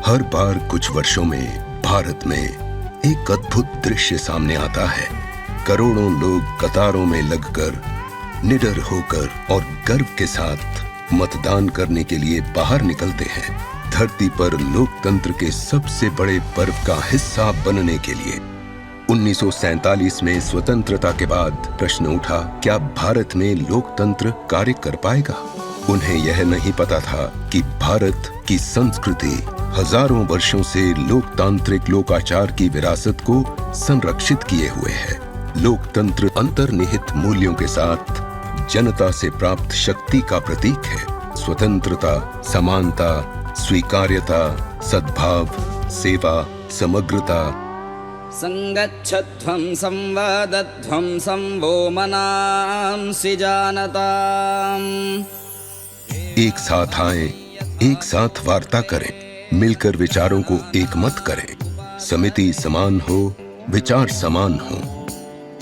हर बार कुछ वर्षों में भारत में एक अद्भुत दृश्य सामने आता है। करोड़ों लोग कतारों में लगकर, निडर होकर और गर्व के साथ मतदान करने के लिए बाहर निकलते हैं। धरती पर लोकतंत्र के सबसे बड़े पर्व का हिस्सा बनने के लिए 1947 में स्वतंत्रता के बाद प्रश्न उठा, क्या भारत में लोकतंत्र कार्य कर पाएगा? उन्हें यह नहीं पता था कि भारत की संस्कृति हजारों वर्षों से लोकतांत्रिक लोकाचार की विरासत को संरक्षित किए हुए है। लोकतंत्र अंतर्निहित मूल्यों के साथ जनता से प्राप्त शक्ति का प्रतीक है। स्वतंत्रता, समानता, स्वीकार्यता, सद्भाव, सेवा, समग्रता। संगच्छध्वं संवादध्वं संवो मनांसि जानताम्। एक साथ आए, एक साथ वार्ता करें, मिलकर विचारों को एक मत करें। समिति समान हो, विचार समान हो।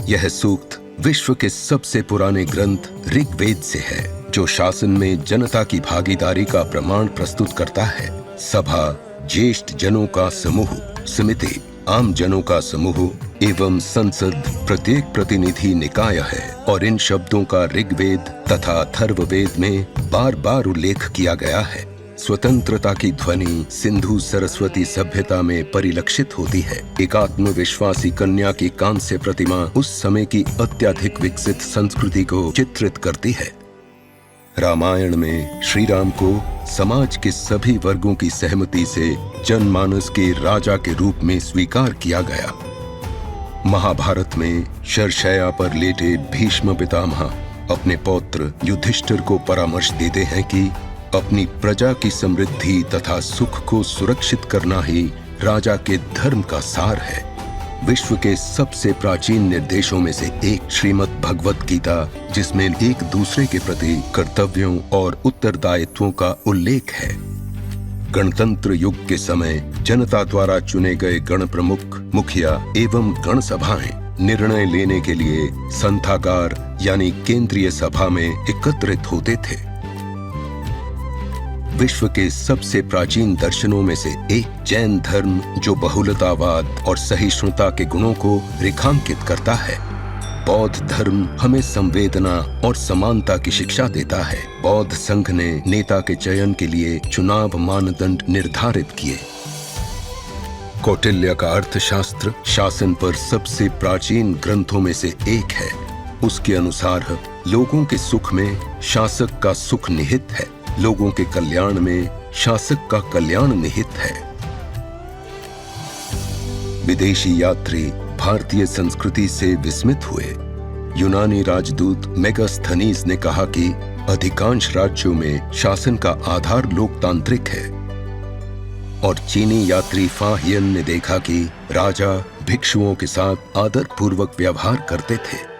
यह सूक्त विश्व के सबसे पुराने ग्रंथ ऋग्वेद से है, जो शासन में जनता की भागीदारी का प्रमाण प्रस्तुत करता है। सभा ज्येष्ठ जनों का समूह, समिति आम जनों का समूह एवं संसद प्रत्येक प्रतिनिधि निकाय है। और इन शब्दों का ऋग्वेद तथा अथर्ववेद में बार बार उल्लेख किया गया है। स्वतंत्रता की ध्वनि सिंधु सरस्वती सभ्यता में परिलक्षित होती है। एक आत्मविश्वासी कन्या की कांस्य प्रतिमा उस समय की अत्यधिक विकसित संस्कृति को चित्रित करती है। रामायण में श्री राम को समाज के सभी वर्गों की सहमति से जनमानस के राजा के रूप में स्वीकार किया गया। महाभारत में शरशैया पर लेटे भीष्म पितामह अपने पौत्र युधिष्ठिर को परामर्श देते हैं कि अपनी प्रजा की समृद्धि तथा सुख को सुरक्षित करना ही राजा के धर्म का सार है। विश्व के सबसे प्राचीन निर्देशों में से एक श्रीमद् भगवत गीता, जिसमें एक दूसरे के प्रति कर्तव्यों और उत्तरदायित्वों का उल्लेख है। गणतंत्र युग के समय जनता द्वारा चुने गए गण प्रमुख, मुखिया एवं गण सभाएं निर्णय लेने के लिए संथागार यानी केंद्रीय सभा में एकत्रित होते थे। विश्व के सबसे प्राचीन दर्शनों में से एक जैन धर्म, जो बहुलतावाद और सहिष्णुता के गुणों को रेखांकित करता है। बौद्ध धर्म हमें संवेदना और समानता की शिक्षा देता है। बौद्ध संघ ने नेता के चयन के लिए चुनाव मानदंड निर्धारित किए। कौटिल्य का अर्थशास्त्र शासन पर सबसे प्राचीन ग्रंथों में से एक है। उसके अनुसार लोगों के सुख में शासक का सुख निहित है, लोगों के कल्याण में शासक का कल्याण निहित है। विदेशी यात्री भारतीय संस्कृति से विस्मित हुए। यूनानी राजदूत मेगास्थनीज ने कहा कि अधिकांश राज्यों में शासन का आधार लोकतांत्रिक है। और चीनी यात्री फा हियन ने देखा कि राजा भिक्षुओं के साथ आदरपूर्वक व्यवहार करते थे।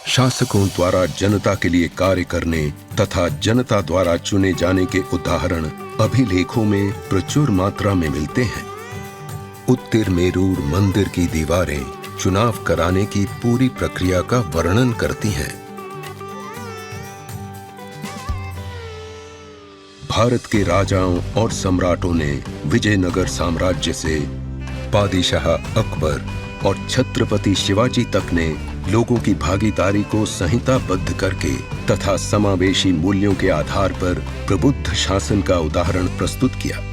शासकों द्वारा जनता के लिए कार्य करने तथा जनता द्वारा चुने जाने के उदाहरण अभिलेखों में प्रचुर मात्रा में मिलते हैं। उत्तिरमेरूर मंदिर की दीवारें चुनाव कराने की पूरी प्रक्रिया का वर्णन करती हैं। भारत के राजाओं और सम्राटों ने विजयनगर साम्राज्य से बादशाह अकबर और छत्रपति शिवाजी तक ने लोगों की भागीदारी को संहिताबद्ध करके तथा समावेशी मूल्यों के आधार पर प्रबुद्ध शासन का उदाहरण प्रस्तुत किया।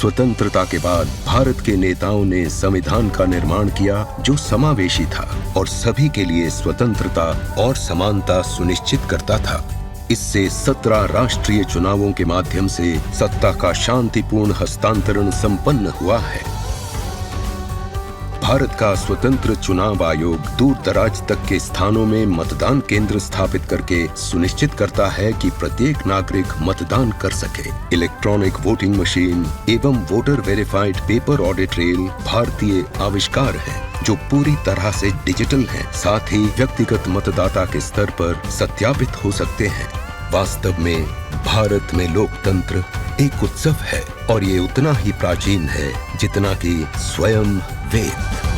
स्वतंत्रता के बाद भारत के नेताओं ने संविधान का निर्माण किया, जो समावेशी था और सभी के लिए स्वतंत्रता और समानता सुनिश्चित करता था। इससे 17 राष्ट्रीय चुनावों के माध्यम से सत्ता का शांतिपूर्ण हस्तांतरण संपन्न हुआ है। भारत का स्वतंत्र चुनाव आयोग दूर दराज तक के स्थानों में मतदान केंद्र स्थापित करके सुनिश्चित करता है कि प्रत्येक नागरिक मतदान कर सके। इलेक्ट्रॉनिक वोटिंग मशीन एवं voter verified paper audit trail भारतीय आविष्कार है, जो पूरी तरह से डिजिटल है। साथ ही व्यक्तिगत मतदाता के स्तर पर सत्यापित हो सकते हैं। वास्तव में भारत में लोकतंत्र एक उत्सव है और ये उतना ही प्राचीन है जितना कि स्वयं वेद।